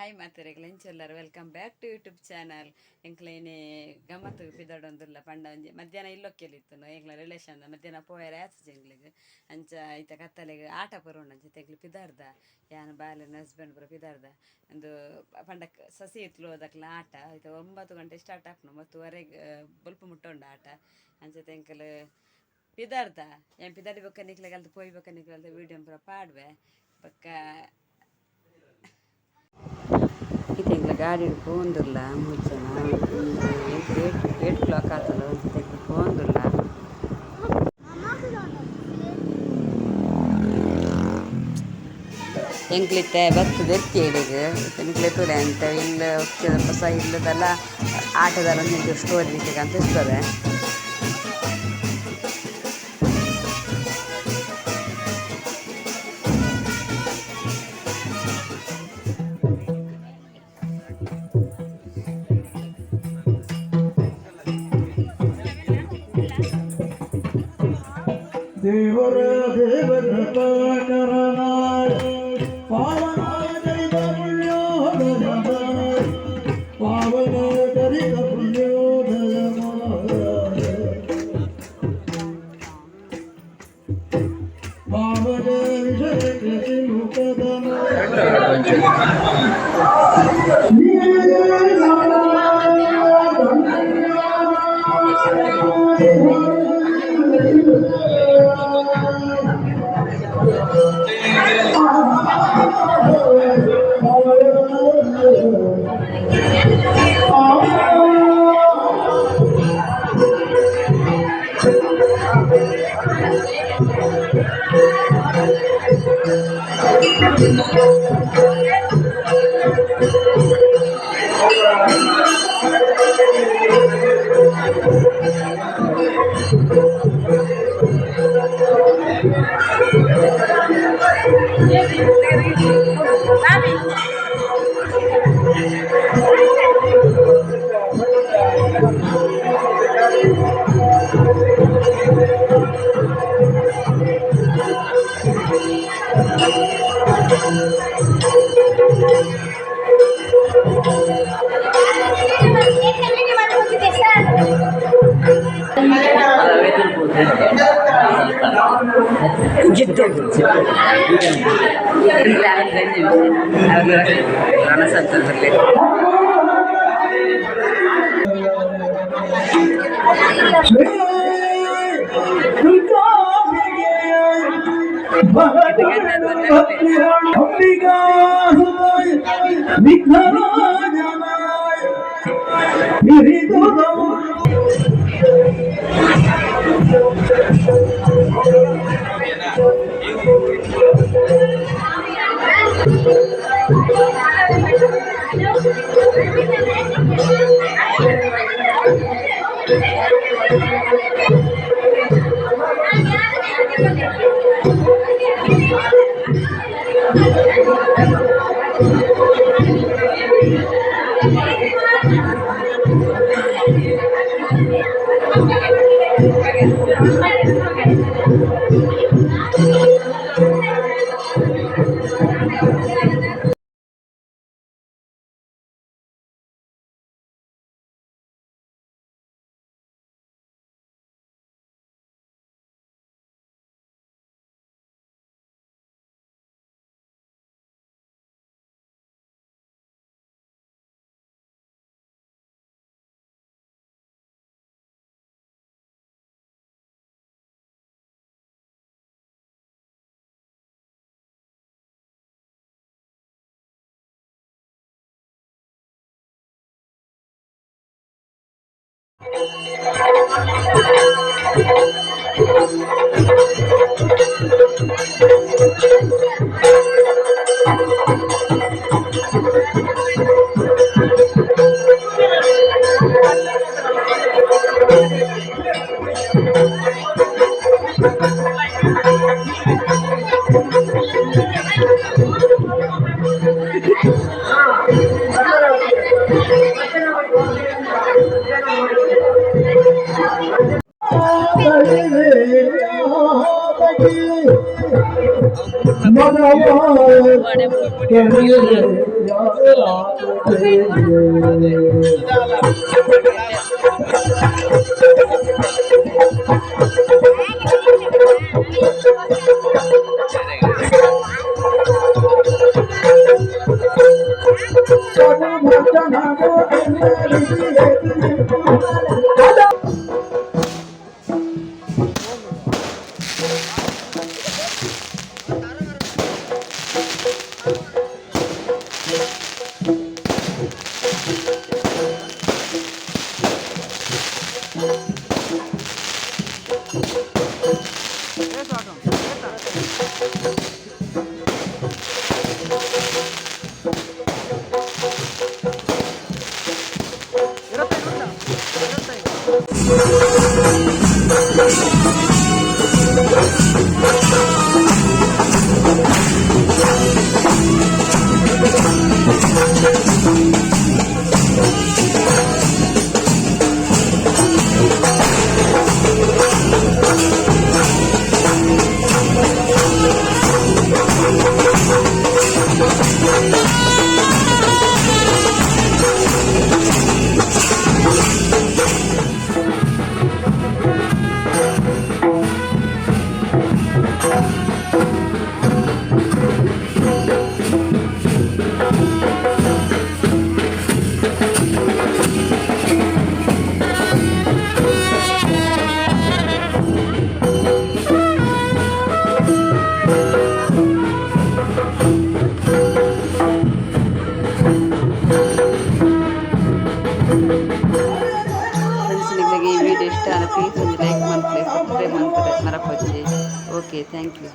Hi ಮಾತೆರೆಗ್ಲ ಇಂಚೆಲ್ಲರು welcome back to YouTube channel. ಎಂಕ್ಲೇನೆ ಗಮ್ಮತ್ತು ಪಿದಾಡೊಂದುಲ್ಲ ಪಂಡ ಒಂಜಿ ಮಧ್ಯಾಹ್ನ ಇಲ್ಲೊಕ್ಕೆಲಿತ್ತು ಎಂಕ್ಲ ರಿಲೇಷನ್ ಮಧ್ಯಾಹ್ನ ಪೋಯರೆ ಆಚೆ ಎಂಗ್ಲಿಗೆ ಅಂಚ ಐತ ಕತ್ತಲೆಗೆ ಆಟ ಪರೋಣ ಅಂಚ ತೆಗ್ಲಿ ಪಿದಾಡ್ದ ಯಾನ್ ಬಾಲೆನ ಹಸ್ಬೆಂಡ್ ಪೂರ ಪಿದಾಡ್ದ ಒಂದು ಪಂಡಕ್ ಸಸಿ ಇತ್ಲು ಹೋದಕ್ಲ ಆಟ ಐತ 9 ಗಂಟೆ ಸ್ಟಾರ್ಟ್ ಆಪುನು 9:30 ಬೊಲ್ಪ ಮುಟ್ಟೊಂಡ ಆಟ ಅಂಚ ತೆಂಕಲ್ ಪಿದಾಡ್ದ ಏನ್ ಪಿದಾಡಿ ಬೊಕ್ಕ ನಿಕ್ಲೆಗಲ್ದು ಪೋಯ್ ಬೊಕ್ಕ ನಿಕ್ಲೆಗಲ್ದು ವೀಡಿಯೋ ಪೂರ ಪಾಡ್ವೆ ಬೊಕ್ಕ ಇತ್ತೆಂಗ್ಲ ಗಾಡಿ ಪೋಂದುಲ್ಲ ಮುಂಚೆನ 8 ಕ್ಲಾಕ್ ಆತದ ತೆಗ್ದು ಪೋಂದುಲ್ಲ ಎಂಕ್ಲಿತ್ತೆ ಬರ್ತದೆ ಎತ್ತಿಡಿಗೆ ಎಂಕ್ಲೆ ತುಲೆ ಅಂತ ಇಲ್ಲ ಹೊಸ ಇಲ್ಲದಲ್ಲ ಆಟದಲ್ಲ ನಿಂತು ಸ್ಟೋರಿ ನಿಂತಿಗೆ ಅಂತ ಇರ್ತದೆ. ದೇವರ ದೇವರ ಪಾಕರನಾಯ ಪಾವನ ಕರಿತ ಪುಣ್ಯೋದಯ ಪಾವನ ಕರಿತ ಪುಣ್ಯೋದಯ ಪಾವನ ವಿಷಯ ಮುಖದ ಫ್ರೆಂಡ್ಸ್ ನಿಮಗೆ ಈ ವಿಡಿಯೋ ಇಷ್ಟ ಆದರೆ ಪ್ಲೀಸ್ ಒಂದು ಲೈಕ್ ಮಾಡ್ಕೊಳ್ಳಿ, ಸಬ್ಸ್ಕ್ರೈಬ್ ಮಾಡ್ತಾರೆ ಮರಪಚ್ಚಿ. Okay, thank you.